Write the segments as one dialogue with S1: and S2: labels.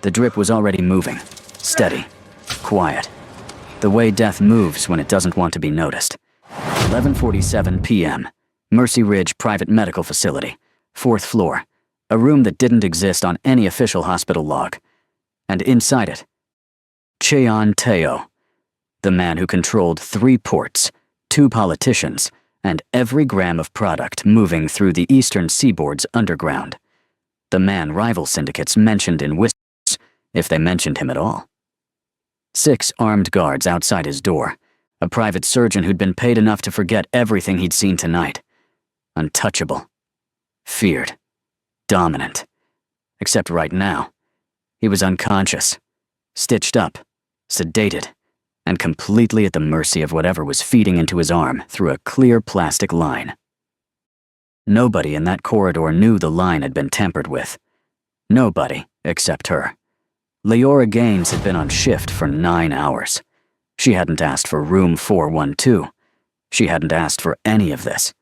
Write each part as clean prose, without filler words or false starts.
S1: The drip was already moving, steady, quiet. The way death moves when it doesn't want to be noticed. 11:47 p.m. Mercy Ridge Private Medical Facility, 4th floor. A room that didn't exist on any official hospital log. And inside it, Cheon Teo, the man who controlled 3 ports, 2 politicians, and every gram of product moving through the eastern seaboard's underground. The man rival syndicates mentioned in whispers, if they mentioned him at all. 6 armed guards outside his door, a private surgeon who'd been paid enough to forget everything he'd seen tonight. Untouchable. Feared. Dominant. Except right now, he was unconscious, stitched up, sedated, and completely at the mercy of whatever was feeding into his arm through a clear plastic line. Nobody in that corridor knew the line had been tampered with. Nobody except her. Leora Gaines had been on shift for 9 hours. She hadn't asked for room 412. She hadn't asked for any of this.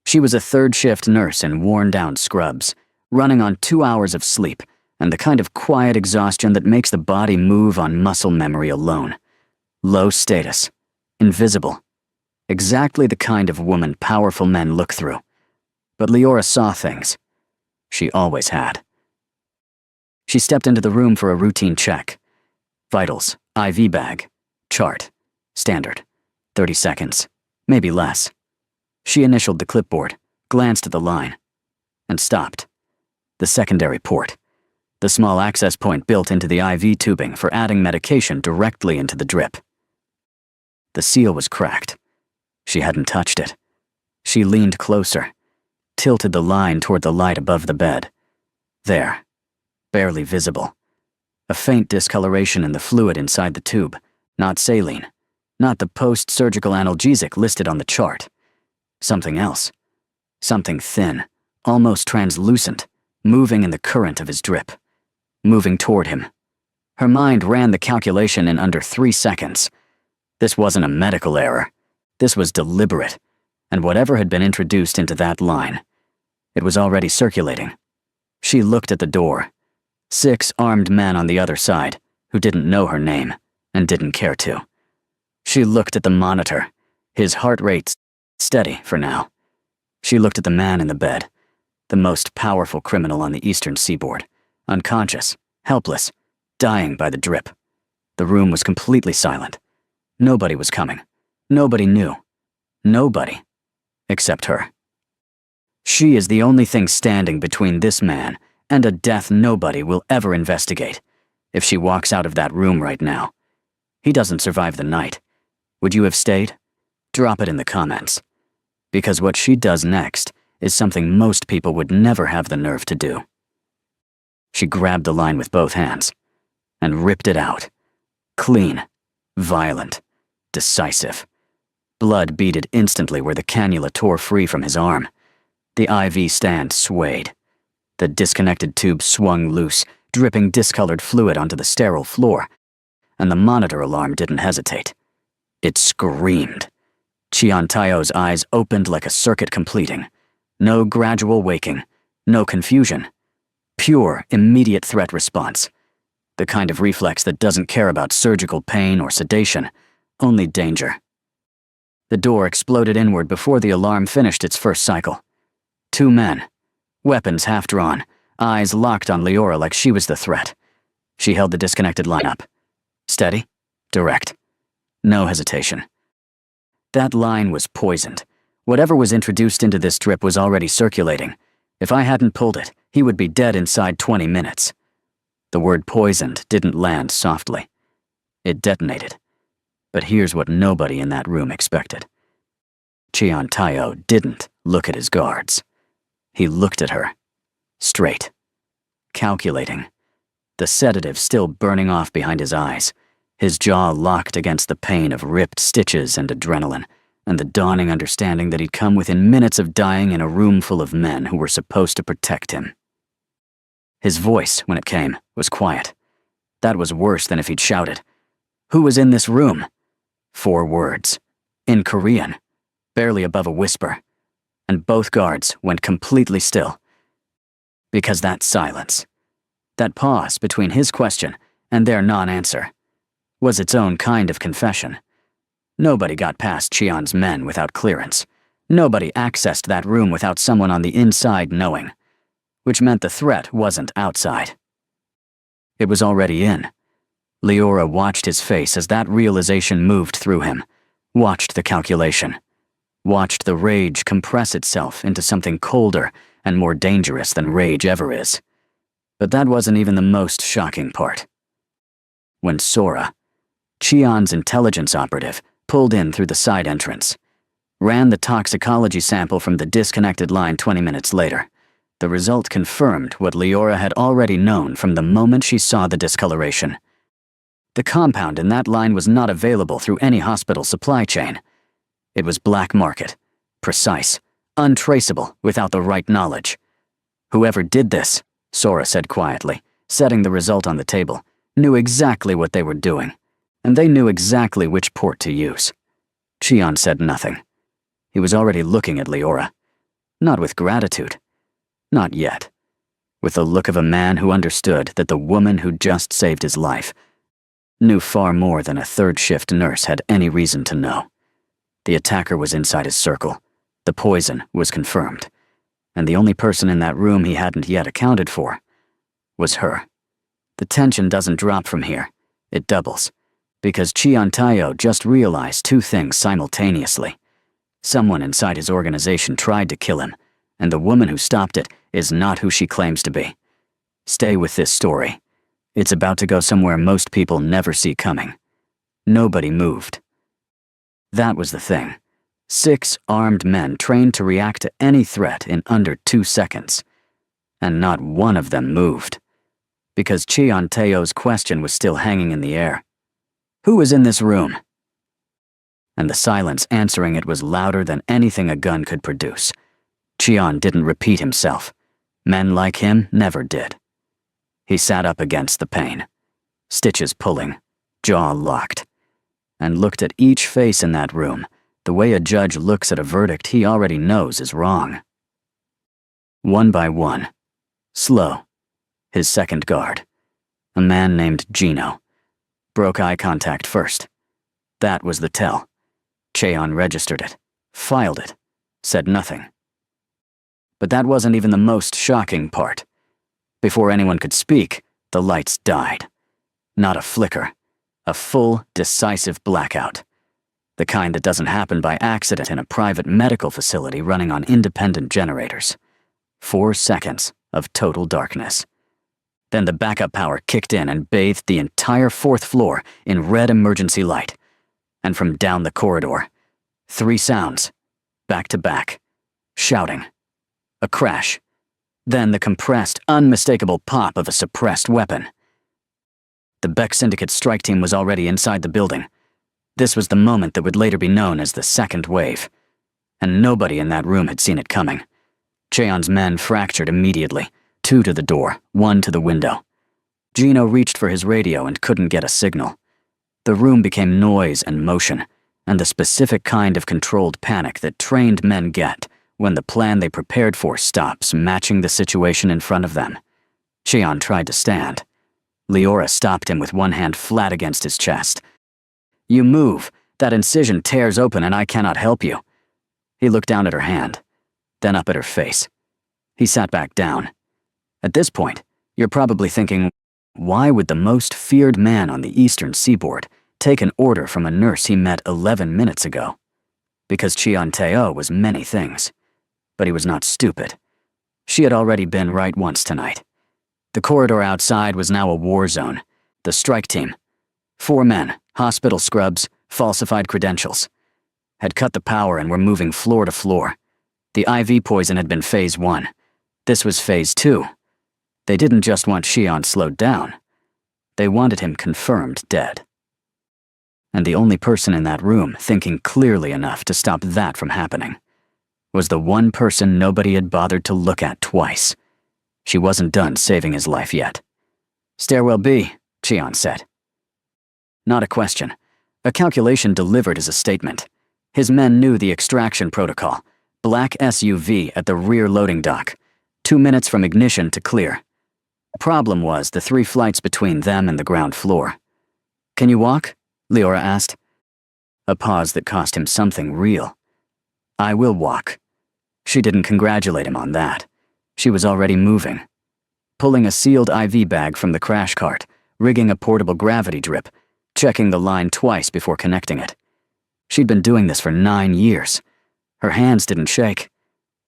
S1: She was a third-shift nurse in worn-down scrubs, running on 2 hours of sleep and the kind of quiet exhaustion that makes the body move on muscle memory alone. Low status. Invisible. Exactly the kind of woman powerful men look through. But Leora saw things. She always had. She stepped into the room for a routine check. Vitals, IV bag, chart, standard, 30 seconds, maybe less. She initialed the clipboard, glanced at the line, and stopped. The secondary port, the small access point built into the IV tubing for adding medication directly into the drip. The seal was cracked. She hadn't touched it. She leaned closer, tilted the line toward the light above the bed. There. Barely visible. A faint discoloration in the fluid inside the tube, not saline, not the post-surgical analgesic listed on the chart. Something else. Something thin, almost translucent, moving in the current of his drip. Moving toward him. Her mind ran the calculation in under 3 seconds. This wasn't a medical error. This was deliberate, and whatever had been introduced into that line, it was already circulating. She looked at the door. 6 armed men on the other side, who didn't know her name, and didn't care to. She looked at the monitor, his heart rate steady for now. She looked at the man in the bed, the most powerful criminal on the eastern seaboard, unconscious, helpless, dying by the drip. The room was completely silent. Nobody was coming. Nobody knew. Nobody. Except her. She is the only thing standing between this man and a death nobody will ever investigate. If she walks out of that room right now. He doesn't survive the night. Would you have stayed? Drop it in the comments. Because what she does next is something most people would never have the nerve to do. She grabbed the line with both hands and ripped it out. Clean, violent, decisive. Blood beaded instantly where the cannula tore free from his arm. The IV stand swayed. The disconnected tube swung loose, dripping discolored fluid onto the sterile floor, and the monitor alarm didn't hesitate. It screamed. Cheon Teo's eyes opened like a circuit completing. No gradual waking, no confusion. Pure, immediate threat response. The kind of reflex that doesn't care about surgical pain or sedation, only danger. The door exploded inward before the alarm finished its first cycle. 2 men. Weapons half-drawn, eyes locked on Leora like she was the threat. She held the disconnected line up. Steady, direct. No hesitation. That line was poisoned. Whatever was introduced into this drip was already circulating. If I hadn't pulled it, he would be dead inside 20 minutes. The word poisoned didn't land softly. It detonated. But here's what nobody in that room expected. Cheon Teo didn't look at his guards. He looked at her. Straight. Calculating. The sedative still burning off behind his eyes. His jaw locked against the pain of ripped stitches and adrenaline, and the dawning understanding that he'd come within minutes of dying in a room full of men who were supposed to protect him. His voice, when it came, was quiet. That was worse than if he'd shouted. Who was in this room? 4 words. In Korean. Barely above a whisper. And both guards went completely still. Because that silence, That pause between his question and their non-answer was its own kind of confession. Nobody got past Cheon's men without clearance. Nobody accessed that room without someone on the inside knowing, which meant the threat wasn't outside. It was already in. Leora watched his face as that realization moved through him, watched the calculation, watched the rage compress itself into something colder and more dangerous than rage ever is. But that wasn't even the most shocking part. When Sora, Cheon's intelligence operative, pulled in through the side entrance, ran the toxicology sample from the disconnected line 20 minutes later, the result confirmed what Leora had already known from the moment she saw the discoloration. The compound in that line was not available through any hospital supply chain. It was black market, precise, untraceable without the right knowledge. Whoever did this, Sora said quietly, setting the result on the table, knew exactly what they were doing, and they knew exactly which port to use. Cheon said nothing. He was already looking at Leora. Not with gratitude. Not yet. With the look of a man who understood that the woman who just saved his life knew far more than a third-shift nurse had any reason to know. The attacker was inside his circle. The poison was confirmed. And the only person in that room he hadn't yet accounted for was her. The tension doesn't drop from here. It doubles. Because Cheon Tayo just realized two things simultaneously. Someone inside his organization tried to kill him, and the woman who stopped it is not who she claims to be. Stay with this story. It's about to go somewhere most people never see coming. Nobody moved. That was the thing. 6 armed men trained to react to any threat in under 2 seconds. And not one of them moved. Because Cheon Tayo's question was still hanging in the air. Who was in this room? And the silence answering it was louder than anything a gun could produce. Cheon didn't repeat himself. Men like him never did. He sat up against the pane, stitches pulling, jaw locked, and looked at each face in that room the way a judge looks at a verdict he already knows is wrong. One by one, slow, his second guard, a man named Gino, broke eye contact first. That was the tell. Cheon registered it, filed it, said nothing. But that wasn't even the most shocking part. Before anyone could speak, the lights died. Not a flicker. A full, decisive blackout. The kind that doesn't happen by accident in a private medical facility running on independent generators. 4 seconds of total darkness. Then the backup power kicked in and bathed the entire 4th floor in red emergency light. And from down the corridor, 3 sounds, back to back, shouting. A crash. Then the compressed, unmistakable pop of a suppressed weapon. The Beck Syndicate strike team was already inside the building. This was the moment that would later be known as the second wave. And nobody in that room had seen it coming. Cheon's men fractured immediately, 2 to the door, 1 to the window. Gino reached for his radio and couldn't get a signal. The room became noise and motion, and the specific kind of controlled panic that trained men get when the plan they prepared for stops matching the situation in front of them. Cheon tried to stand. Leora stopped him with one hand flat against his chest. "You move. That incision tears open and I cannot help you." He looked down at her hand, then up at her face. He sat back down. At this point, you're probably thinking, why would the most feared man on the eastern seaboard take an order from a nurse he met 11 minutes ago? Because Cheon Tayo was many things. But he was not stupid. She had already been right once tonight. The corridor outside was now a war zone. The strike team, 4 men, hospital scrubs, falsified credentials, had cut the power and were moving floor to floor. The IV poison had been phase 1. This was phase 2. They didn't just want Cheon slowed down. They wanted him confirmed dead. And the only person in that room thinking clearly enough to stop that from happening was the one person nobody had bothered to look at twice. She wasn't done saving his life yet. "Stairwell B," Cheon said. Not a question. A calculation delivered as a statement. His men knew the extraction protocol. Black SUV at the rear loading dock. 2 minutes from ignition to clear. Problem was the 3 flights between them and the ground floor. "Can you walk?" Leora asked. A pause that cost him something real. "I will walk." She didn't congratulate him on that. She was already moving. Pulling a sealed IV bag from the crash cart, rigging a portable gravity drip, checking the line twice before connecting it. She'd been doing this for 9 years. Her hands didn't shake.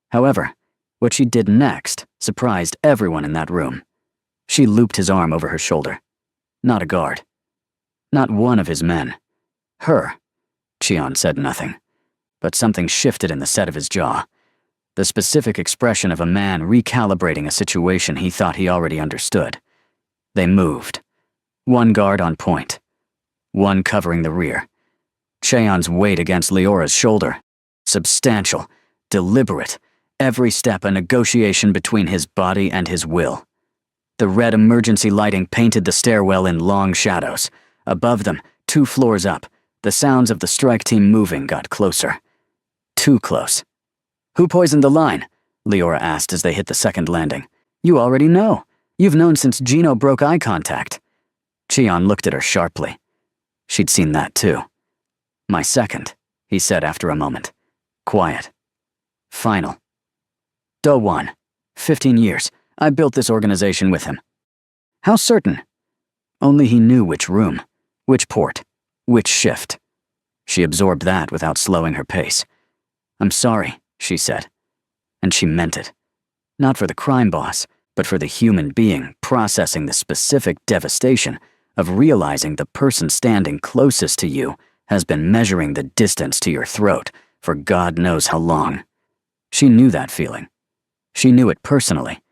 S1: However, what she did next surprised everyone in that room. She looped his arm over her shoulder. Not a guard. Not one of his men. Her. Cheon said nothing, but something shifted in the set of his jaw. The specific expression of a man recalibrating a situation he thought he already understood. They moved. 1 guard on point. 1 covering the rear. Cheon's weight against Leora's shoulder. Substantial. Deliberate. Every step a negotiation between his body and his will. The red emergency lighting painted the stairwell in long shadows. Above them, 2 floors up, the sounds of the strike team moving got closer. Too close. "Who poisoned the line?" Leora asked as they hit the second landing. "You already know. You've known since Gino broke eye contact." Cheon looked at her sharply. She'd seen that too. "My second," he said after a moment. Quiet. Final. Do-1. 15 years. I built this organization with him. How certain? Only he knew which room, which port, which shift. She absorbed that without slowing her pace. "I'm sorry," she said. And she meant it. Not for the crime boss, but for the human being processing the specific devastation of realizing the person standing closest to you has been measuring the distance to your throat for God knows how long. She knew that feeling. She knew it personally.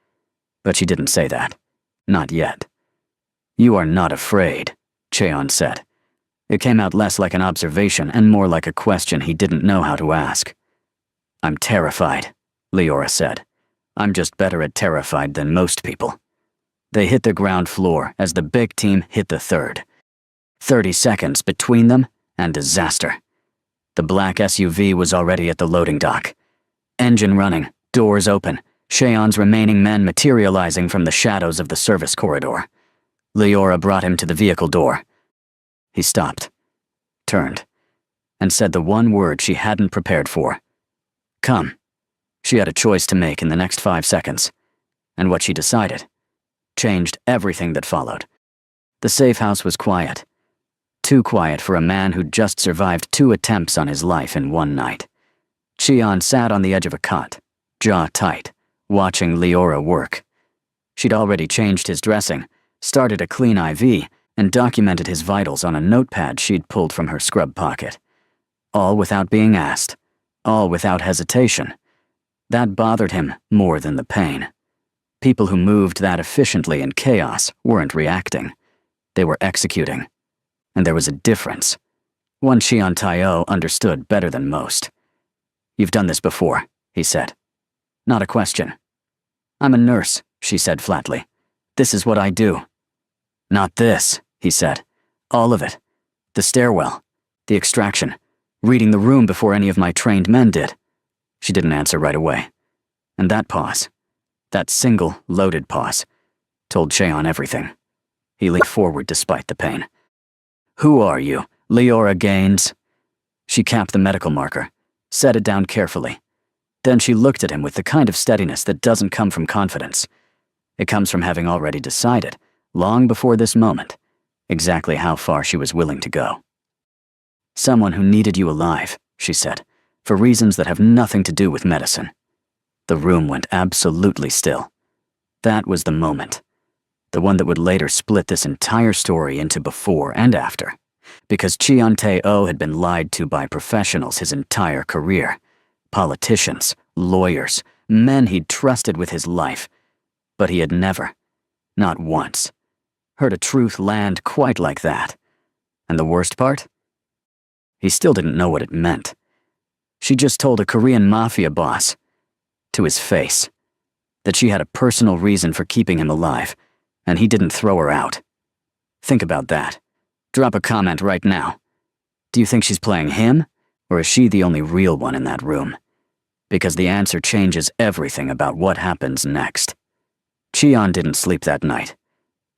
S1: But she didn't say that. Not yet. "You are not afraid," Cheon said. It came out less like an observation and more like a question he didn't know how to ask. "I'm terrified," Leora said. "I'm just better at terrified than most people." They hit the ground floor as the big team hit the third. 30 seconds between them and disaster. The black SUV was already at the loading dock. Engine running, doors open, Cheon's remaining men materializing from the shadows of the service corridor. Leora brought him to the vehicle door. He stopped, turned, and said the one word she hadn't prepared for. "Come." She had a choice to make in the next 5 seconds, and what she decided changed everything that followed. The safe house was quiet. Too quiet for a man who'd just survived 2 attempts on his life in 1 night. Cheon sat on the edge of a cot, jaw tight, watching Leora work. She'd already changed his dressing, started a clean IV, and documented his vitals on a notepad she'd pulled from her scrub pocket. All without being asked, all without hesitation. That bothered him more than the pain. People who moved that efficiently in chaos weren't reacting. They were executing. And there was a difference. One Cheon Taiyou understood better than most. "You've done this before," he said. "Not a question." "I'm a nurse," she said flatly. "This is what I do." "Not this," he said. "All of it. The stairwell, the extraction, reading the room before any of my trained men did." She didn't answer right away. And that pause, that single, loaded pause, told Cheon everything. He leaned forward despite the pain. "Who are you, Leora Gaines?" She capped the medical marker, set it down carefully. Then she looked at him with the kind of steadiness that doesn't come from confidence. It comes from having already decided, long before this moment, exactly how far she was willing to go. "Someone who needed you alive," she said, "for reasons that have nothing to do with medicine." The room went absolutely still. That was the moment. The one that would later split this entire story into before and after. Because Cheon Taiyou had been lied to by professionals his entire career. Politicians, lawyers, men he'd trusted with his life. But he had never, not once, heard a truth land quite like that. And the worst part? He still didn't know what it meant. She just told a Korean Mafia boss, to his face, that she had a personal reason for keeping him alive, and he didn't throw her out. Think about that. Drop a comment right now. Do you think she's playing him, or is she the only real one in that room? Because the answer changes everything about what happens next. Cheon didn't sleep that night.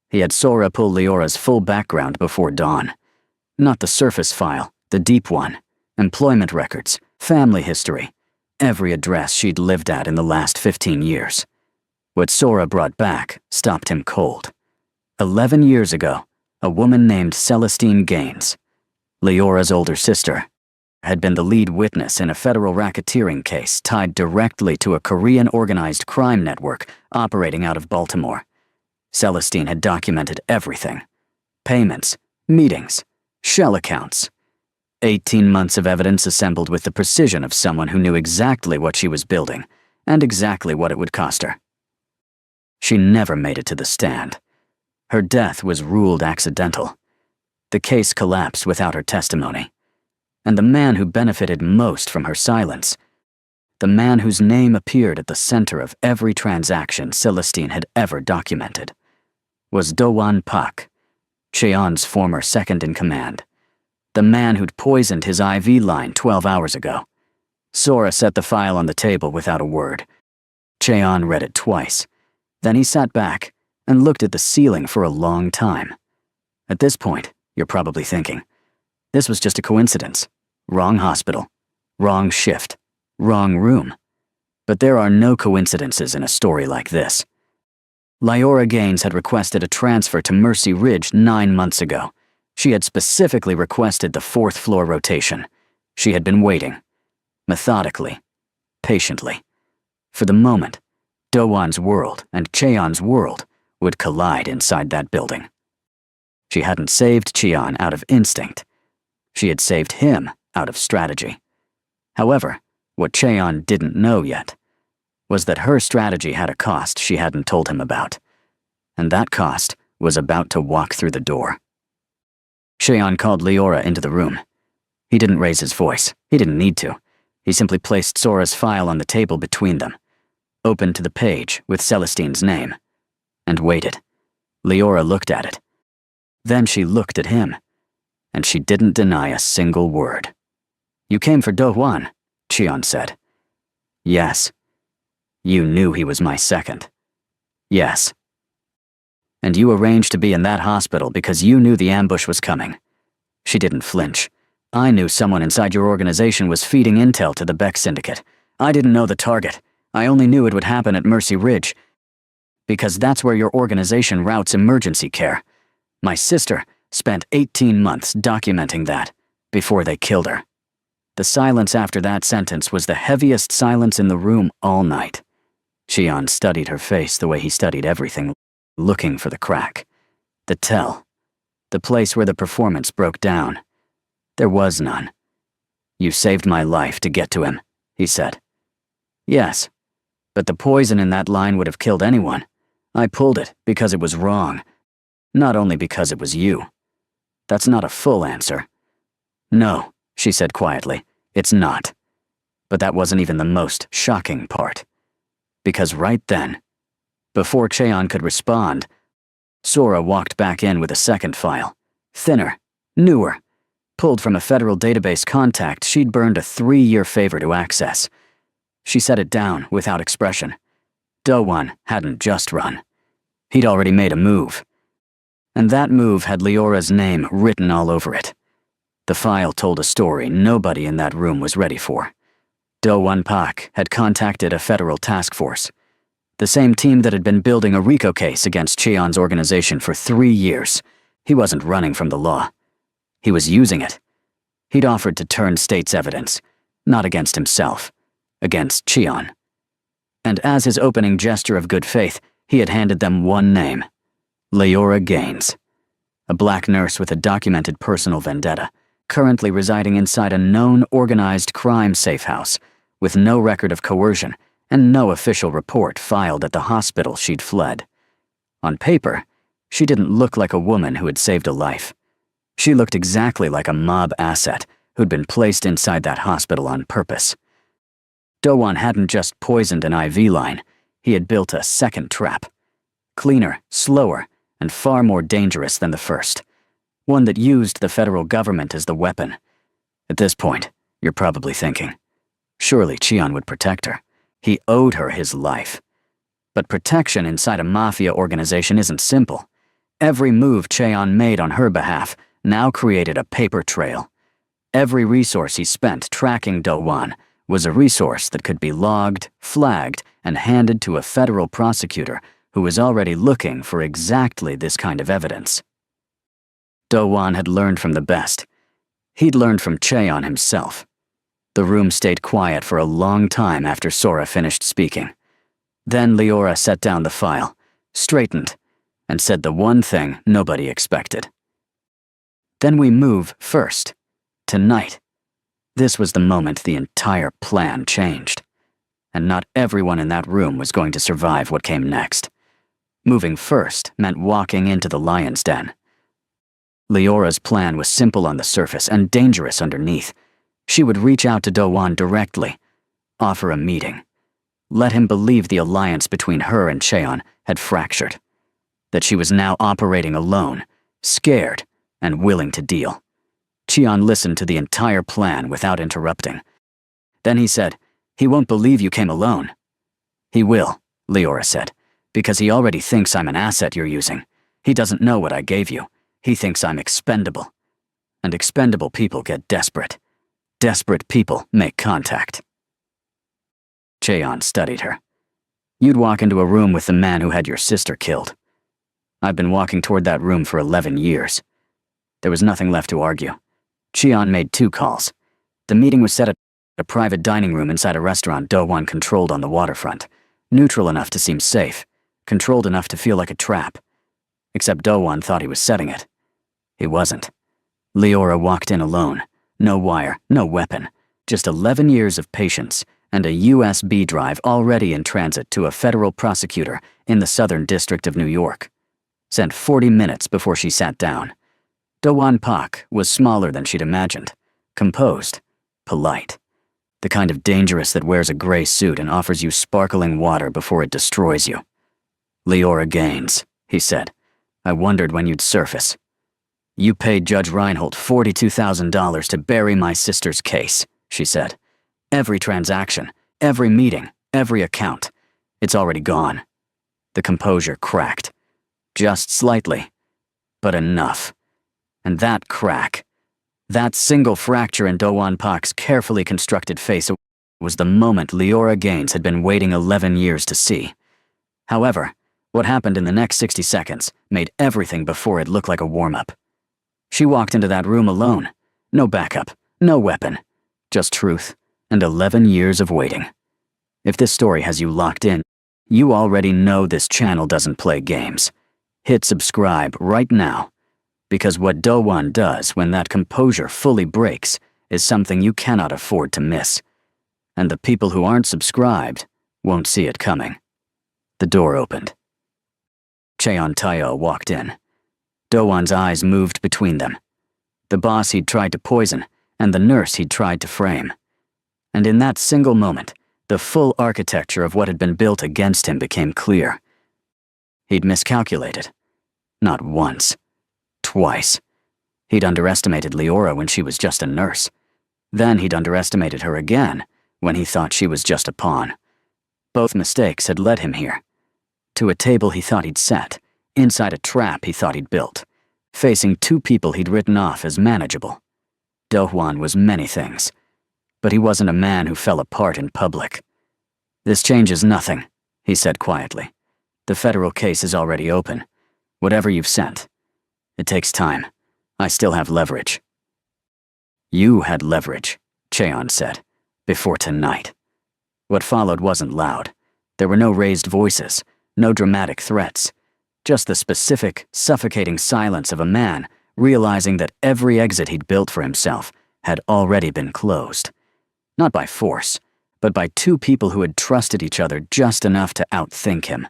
S1: He had Sora pull Leora's full background before dawn. Not the surface file, the deep one. Employment records, family history, every address she'd lived at in the last 15 years. What Sora brought back stopped him cold. 11 years ago, a woman named Celestine Gaines, Leora's older sister, had been the lead witness in a federal racketeering case tied directly to a Korean organized crime network operating out of Baltimore. Celestine had documented everything. Payments, meetings, shell accounts. 18 months of evidence assembled with the precision of someone who knew exactly what she was building and exactly what it would cost her. She never made it to the stand. Her death was ruled accidental. The case collapsed without her testimony. And the man who benefited most from her silence, the man whose name appeared at the center of every transaction Celestine had ever documented, was Do-won Pak, Cheon's former second-in-command, the man who'd poisoned his IV line 12 hours ago. Sora set the file on the table without a word. Cheon read it twice. Then he sat back and looked at the ceiling for a long time. At this point, you're probably thinking, this was just a coincidence. Wrong hospital, wrong shift, wrong room. But there are no coincidences in a story like this. Leora Gaines had requested a transfer to Mercy Ridge 9 months ago. She had specifically requested the 4th floor rotation. She had been waiting, methodically, patiently, for the moment Do-won's world and Cheon's world would collide inside that building. She hadn't saved Cheon out of instinct. She had saved him out of strategy. However, what Cheon didn't know yet was that her strategy had a cost she hadn't told him about, and that cost was about to walk through the door. Cheon called Leora into the room. He didn't raise his voice. He didn't need to. He simply placed Sora's file on the table between them, opened to the page with Celestine's name, and waited. Leora looked at it. Then she looked at him, and she didn't deny a single word. "You came for Do-won," Cheon said. "Yes." "You knew he was my second." "Yes." "And you arranged to be in that hospital because you knew the ambush was coming." She didn't flinch. "I knew someone inside your organization was feeding intel to the Beck Syndicate. I didn't know the target. I only knew it would happen at Mercy Ridge, because that's where your organization routes emergency care. My sister spent 18 months documenting that before they killed her." The silence after that sentence was the heaviest silence in the room all night. Cheon studied her face the way he studied everything, looking for the crack, the tell, the place where the performance broke down. There was none. "You saved my life to get to him," he said. "Yes, but the poison in that line would have killed anyone. I pulled it because it was wrong, not only because it was you." "That's not a full answer." "No," she said quietly, "it's not." But that wasn't even the most shocking part. Because right then, before Cheon could respond, Sora walked back in with a second file, thinner, newer, pulled from a federal database contact she'd burned a 3-year favor to access. She set it down without expression. Do-won hadn't just run. He'd already made a move. And that move had Leora's name written all over it. The file told a story nobody in that room was ready for. Do-won Pak had contacted a federal task force, the same team that had been building a RICO case against Cheon's organization for 3 years. He wasn't running from the law. He was using it. He'd offered to turn state's evidence, not against himself, against Cheon. And as his opening gesture of good faith, he had handed them one name: Leora Gaines, a black nurse with a documented personal vendetta, currently residing inside a known organized crime safe house, with no record of coercion and no official report filed at the hospital she'd fled. On paper, she didn't look like a woman who had saved a life. She looked exactly like a mob asset who'd been placed inside that hospital on purpose. Do-won hadn't just poisoned an IV line, he had built a second trap. Cleaner, slower, and far more dangerous than the first. One that used the federal government as the weapon. At this point, you're probably thinking, surely Cheon would protect her. He owed her his life. But protection inside a Mafia organization isn't simple. Every move Cheon made on her behalf now created a paper trail. Every resource he spent tracking Do-won was a resource that could be logged, flagged, and handed to a federal prosecutor who was already looking for exactly this kind of evidence. Do-won had learned from the best. He'd learned from Cheon himself. The room stayed quiet for a long time after Sora finished speaking. Then Leora set down the file, straightened, and said the one thing nobody expected. Then we move first, tonight. This was the moment the entire plan changed. And not everyone in that room was going to survive what came next. Moving first meant walking into the lion's den. Leora's plan was simple on the surface and dangerous underneath. She would reach out to Do-won directly, offer a meeting, let him believe the alliance between her and Cheon had fractured, that she was now operating alone, scared, and willing to deal. Cheon listened to the entire plan without interrupting. Then he said, "He won't believe you came alone." "He will," Leora said, "because he already thinks I'm an asset you're using. He doesn't know what I gave you. He thinks I'm expendable. And expendable people get desperate. Desperate people make contact." Cheon studied her. "You'd walk into a room with the man who had your sister killed. I've been walking toward that room for 11 years. There was nothing left to argue. Cheon made 2 calls. The meeting was set at a private dining room inside a restaurant Do-won controlled on the waterfront. Neutral enough to seem safe, controlled enough to feel like a trap. Except Do-won thought he was setting it. He wasn't. Leora walked in alone. No wire, no weapon. Just 11 years of patience and a USB drive already in transit to a federal prosecutor in the Southern District of New York. Sent 40 minutes before she sat down. Do-won Pak was smaller than she'd imagined. Composed. Polite. The kind of dangerous that wears a gray suit and offers you sparkling water before it destroys you. "Leora Gaines," he said. "I wondered when you'd surface. You paid Judge Reinhold $42,000 to bury my sister's case," she said. "Every transaction, every meeting, every account. It's already gone." The composure cracked. Just slightly. But enough. And that crack, that single fracture in Do-won Pak's carefully constructed face was the moment Leora Gaines had been waiting 11 years to see. However, what happened in the next 60 seconds made everything before it look like a warm-up. She walked into that room alone. No backup, no weapon. Just truth and 11 years of waiting. If this story has you locked in, you already know this channel doesn't play games. Hit subscribe right now, because what Do-won does when that composure fully breaks is something you cannot afford to miss. And the people who aren't subscribed won't see it coming. The door opened. Cheon Tayo walked in. Do-won's eyes moved between them. The boss he'd tried to poison, and the nurse he'd tried to frame. And in that single moment, the full architecture of what had been built against him became clear. He'd miscalculated. Not once. Twice. He'd underestimated Leora when she was just a nurse. Then he'd underestimated her again when he thought she was just a pawn. Both mistakes had led him here. To a table he thought he'd set, inside a trap he thought he'd built, facing 2 people he'd written off as manageable. Do-won was many things, but he wasn't a man who fell apart in public. "This changes nothing," he said quietly. "The federal case is already open. Whatever you've sent. It takes time. I still have leverage." "You had leverage," Cheon said, "before tonight." What followed wasn't loud. There were no raised voices, no dramatic threats. Just the specific, suffocating silence of a man realizing that every exit he'd built for himself had already been closed. Not by force, but by 2 people who had trusted each other just enough to outthink him.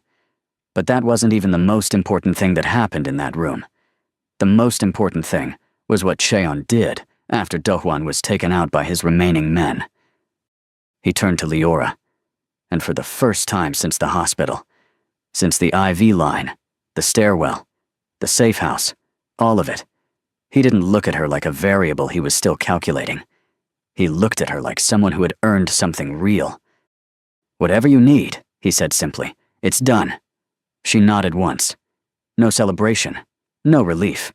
S1: But that wasn't even the most important thing that happened in that room. The most important thing was what Cheon did after Do-won was taken out by his remaining men. He turned to Leora, and for the first time since the hospital, since the IV line, the stairwell, the safe house, all of it, he didn't look at her like a variable he was still calculating. He looked at her like someone who had earned something real. "Whatever you need," he said simply, It's done. She nodded once. No celebration. No relief.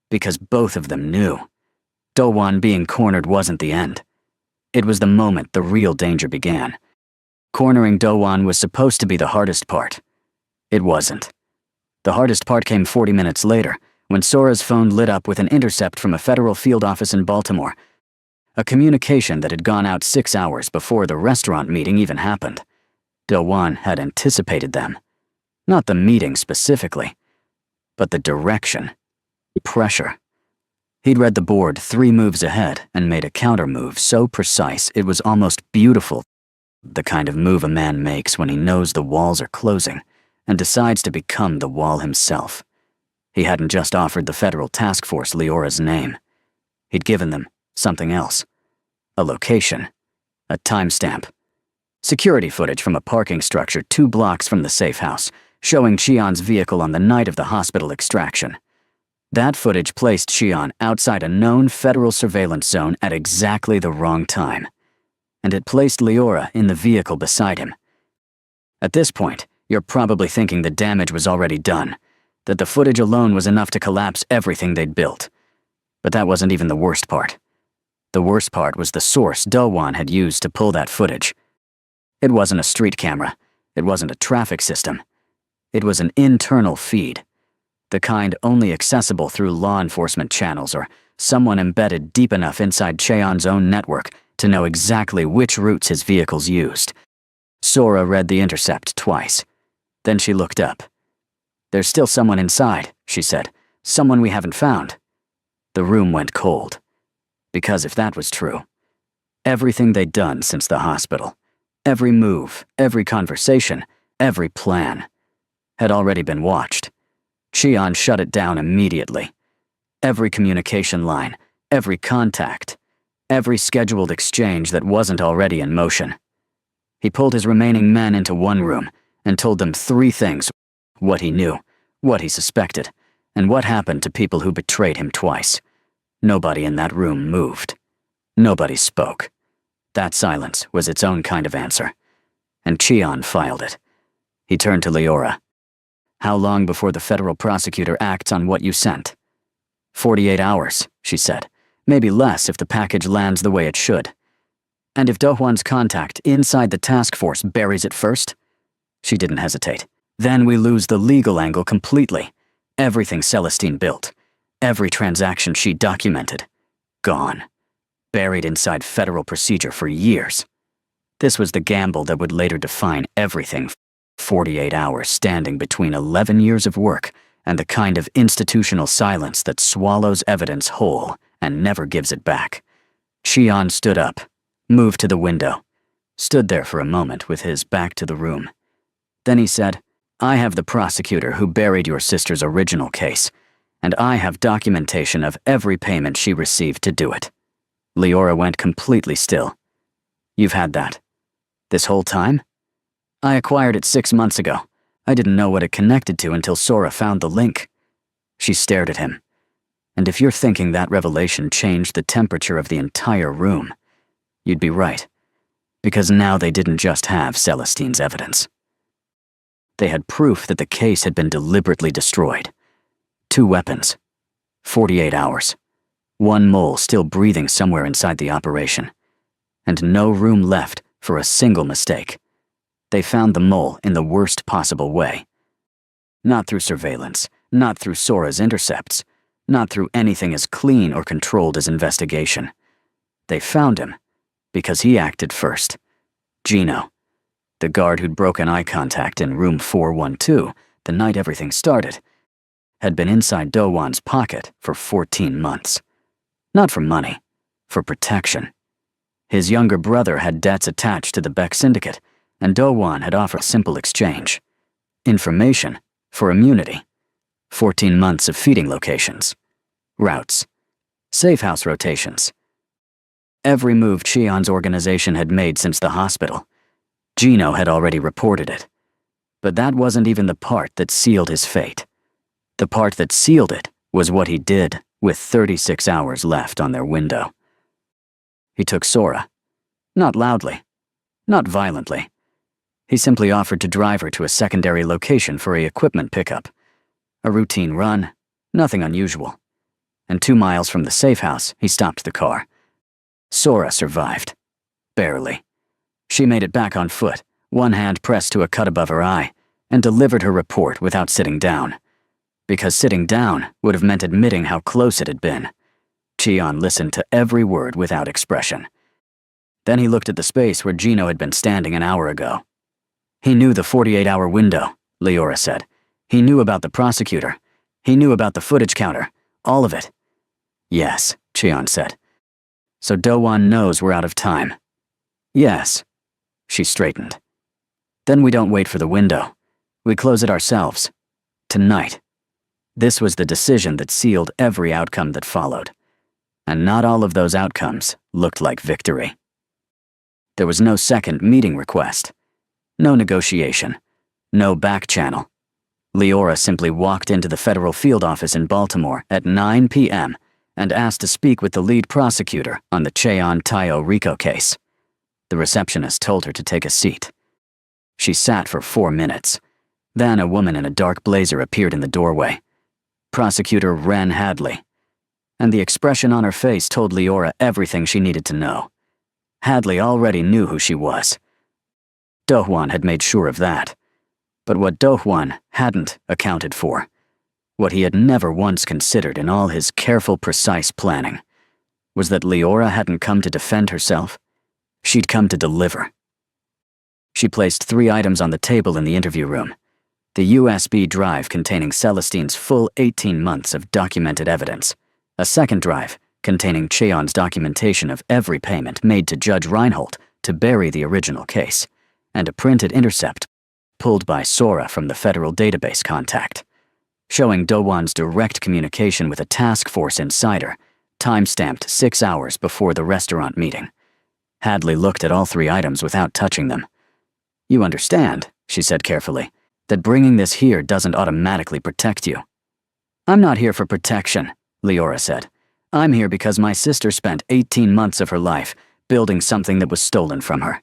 S1: Because both of them knew. Do-won being cornered wasn't the end. It was the moment the real danger began. Cornering Do-won was supposed to be the hardest part. It wasn't. The hardest part came 40 minutes later, when Sora's phone lit up with an intercept from a federal field office in Baltimore. A communication that had gone out 6 hours before the restaurant meeting even happened. Do-won had anticipated them. Not the meeting specifically, but the direction. Pressure. He'd read the board 3 moves ahead and made a counter move so precise it was almost beautiful. The kind of move a man makes when he knows the walls are closing and decides to become the wall himself. He hadn't just offered the federal task force Leora's name. He'd given them something else. A location. A timestamp. Security footage from a parking structure 2 blocks from the safe house, showing Xi'an's vehicle on the night of the hospital extraction. That footage placed Xi'an outside a known federal surveillance zone at exactly the wrong time. And it placed Leora in the vehicle beside him. At this point, you're probably thinking the damage was already done, that the footage alone was enough to collapse everything they'd built. But that wasn't even the worst part. The worst part was the source Do-won had used to pull that footage. It wasn't a street camera. It wasn't a traffic system. It was an internal feed. The kind only accessible through law enforcement channels or someone embedded deep enough inside Cheon's own network to know exactly which routes his vehicles used. Sora read the intercept twice. Then she looked up. "There's still someone inside," she said. "Someone we haven't found." The room went cold. Because if that was true, everything they'd done since the hospital, every move, every conversation, every plan, had already been watched. Xi'an shut it down immediately. Every communication line, every contact, every scheduled exchange that wasn't already in motion. He pulled his remaining men into one room and told them 3 things: what he knew, what he suspected, and what happened to people who betrayed him twice. Nobody in that room moved. Nobody spoke. That silence was its own kind of answer. And Xi'an filed it. He turned to Leora. "How long before the federal prosecutor acts on what you sent?" 48 hours, she said. "Maybe less if the package lands the way it should." "And if Do-won's contact inside the task force buries it first?" She didn't hesitate. "Then we lose the legal angle completely. Everything Celestine built. Every transaction she documented. Gone. Buried inside federal procedure for years." This was the gamble that would later define everything. 48 hours standing between 11 years of work and the kind of institutional silence that swallows evidence whole and never gives it back. Xi'an stood up, moved to the window, stood there for a moment with his back to the room. Then he said, "I have the prosecutor who buried your sister's original case, and I have documentation of every payment she received to do it." Leora went completely still. "You've had that? This whole time?" "I acquired it 6 months ago. I didn't know what it connected to until Sora found the link." She stared at him. "And if you're thinking that revelation changed the temperature of the entire room, you'd be right. Because now they didn't just have Celestine's evidence. They had proof that the case had been deliberately destroyed. 2 weapons. 48 hours. 1 mole still breathing somewhere inside the operation. And no room left for a single mistake. They found the mole in the worst possible way. Not through surveillance, not through Sora's intercepts, not through anything as clean or controlled as investigation. They found him because he acted first. Gino, the guard who'd broken eye contact in room 412 the night everything started, had been inside Do-won's pocket for 14 months. Not for money, for protection. His younger brother had debts attached to the Beck Syndicate, and Do-won had offered a simple exchange. Information for immunity. 14 months of feeding locations. Routes. Safe house rotations. Every move Xi'an's organization had made since the hospital. Gino had already reported it. But that wasn't even the part that sealed his fate. The part that sealed it was what he did with 36 hours left on their window. He took Sora. Not loudly. Not violently. He simply offered to drive her to a secondary location for a equipment pickup. A routine run, nothing unusual. And 2 miles from the safe house, he stopped the car. Sora survived. Barely. She made it back on foot, one hand pressed to a cut above her eye, and delivered her report without sitting down. Because sitting down would have meant admitting how close it had been. Cheon listened to every word without expression. Then he looked at the space where Gino had been standing an hour ago. He knew the 48-hour window, Leora said. He knew about the prosecutor. He knew about the footage counter. All of it. Yes, Cheon said. So Do-won knows we're out of time. Yes. She straightened. Then we don't wait for the window. We close it ourselves. Tonight. This was the decision that sealed every outcome that followed. And not all of those outcomes looked like victory. There was no second meeting request. No negotiation. No back channel. Leora simply walked into the federal field office in Baltimore at 9 p.m. and asked to speak with the lead prosecutor on the Cheon Tayo RICO case. The receptionist told her to take a seat. She sat for 4 minutes. Then a woman in a dark blazer appeared in the doorway. Prosecutor Ren Hadley. And the expression on her face told Leora everything she needed to know. Hadley already knew who she was. Do-won had made sure of that. But what Do-won hadn't accounted for, what he had never once considered in all his careful, precise planning, was that Leora hadn't come to defend herself. She'd come to deliver. She placed 3 items on the table in the interview room. The USB drive containing Celestine's full 18 months of documented evidence, a second drive containing Cheon's documentation of every payment made to Judge Reinhold to bury the original case, and a printed intercept pulled by Sora from the federal database contact, showing Do-won's direct communication with a task force insider, time-stamped 6 hours before the restaurant meeting. Hadley looked at all 3 items without touching them. You understand, she said carefully, that bringing this here doesn't automatically protect you. I'm not here for protection, Leora said. I'm here because my sister spent 18 months of her life building something that was stolen from her,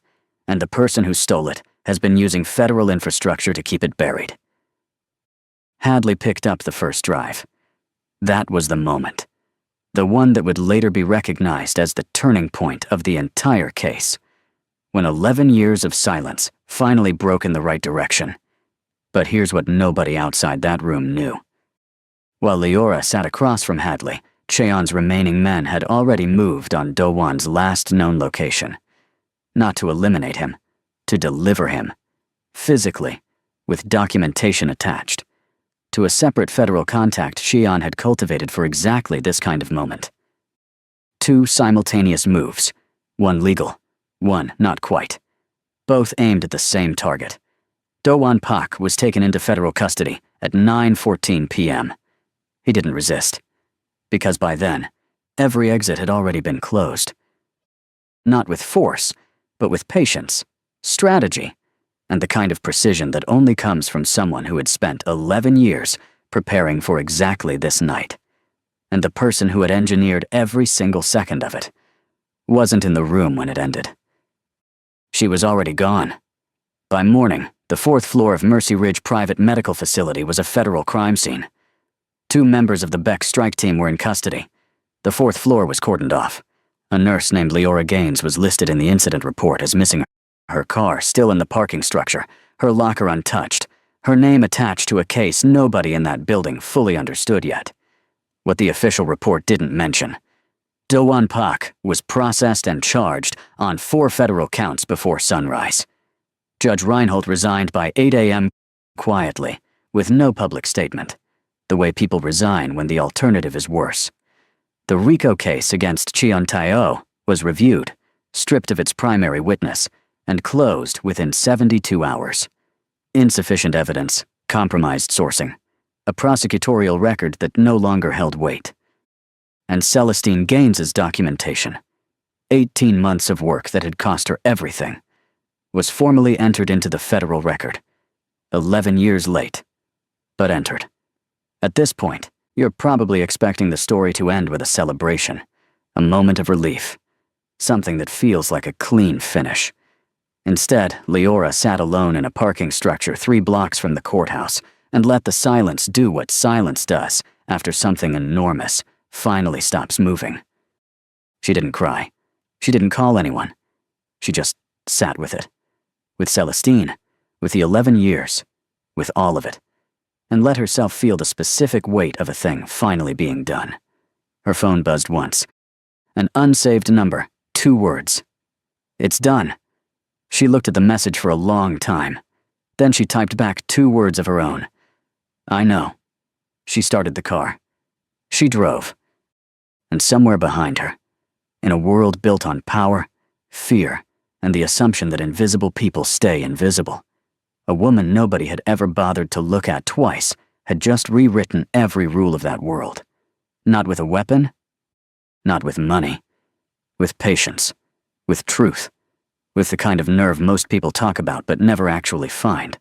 S1: and the person who stole it has been using federal infrastructure to keep it buried. Hadley picked up the first drive. That was the moment. The one that would later be recognized as the turning point of the entire case, when 11 years of silence finally broke in the right direction. But here's what nobody outside that room knew. While Leora sat across from Hadley, Cheon's remaining men had already moved on Do-won's last known location. Not to eliminate him, to deliver him, physically, with documentation attached, to a separate federal contact Cheon had cultivated for exactly this kind of moment. 2 simultaneous moves, one legal, one not quite, both aimed at the same target. Do-won Pak was taken into federal custody at 9:14 p.m. He didn't resist, because by then, every exit had already been closed. Not with force, but with patience, strategy, and the kind of precision that only comes from someone who had spent 11 years preparing for exactly this night. And the person who had engineered every single second of it wasn't in the room when it ended. She was already gone. By morning, the 4th floor of Mercy Ridge Private Medical Facility was a federal crime scene. 2 members of the Beck strike team were in custody. The 4th floor was cordoned off. A nurse named Leora Gaines was listed in the incident report as missing. Her car still in the parking structure, her locker untouched, her name attached to a case nobody in that building fully understood yet. What the official report didn't mention. Do-won Pak was processed and charged on 4 federal counts before sunrise. Judge Reinhold resigned by 8 a.m. quietly, with no public statement, the way people resign when the alternative is worse. The RICO case against Cheon Tayo was reviewed, stripped of its primary witness, and closed within 72 hours. Insufficient evidence, compromised sourcing, a prosecutorial record that no longer held weight. And Celestine Gaines's documentation, 18 months of work that had cost her everything, was formally entered into the federal record. 11 years late, but entered. At this point, you're probably expecting the story to end with a celebration, a moment of relief, something that feels like a clean finish. Instead, Leora sat alone in a parking structure 3 blocks from the courthouse and let the silence do what silence does after something enormous finally stops moving. She didn't cry. She didn't call anyone. She just sat with it. With Celestine, with the 11 years, with all of it, and let herself feel the specific weight of a thing finally being done. Her phone buzzed once. An unsaved number, 2 words. It's done. She looked at the message for a long time. Then she typed back 2 words of her own. I know. She started the car. She drove. And somewhere behind her, in a world built on power, fear, and the assumption that invisible people stay invisible, a woman nobody had ever bothered to look at twice had just rewritten every rule of that world. Not with a weapon, not with money, with patience, with truth, with the kind of nerve most people talk about but never actually find.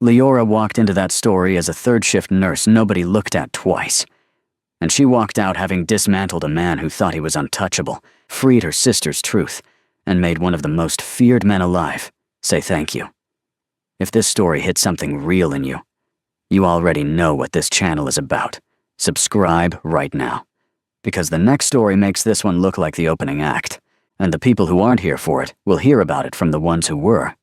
S1: Leora walked into that story as a third-shift nurse nobody looked at twice. And she walked out having dismantled a man who thought he was untouchable, freed her sister's truth, and made one of the most feared men alive say thank you. If this story hit something real in you, you already know what this channel is about. Subscribe right now. Because the next story makes this one look like the opening act, and the people who aren't here for it will hear about it from the ones who were.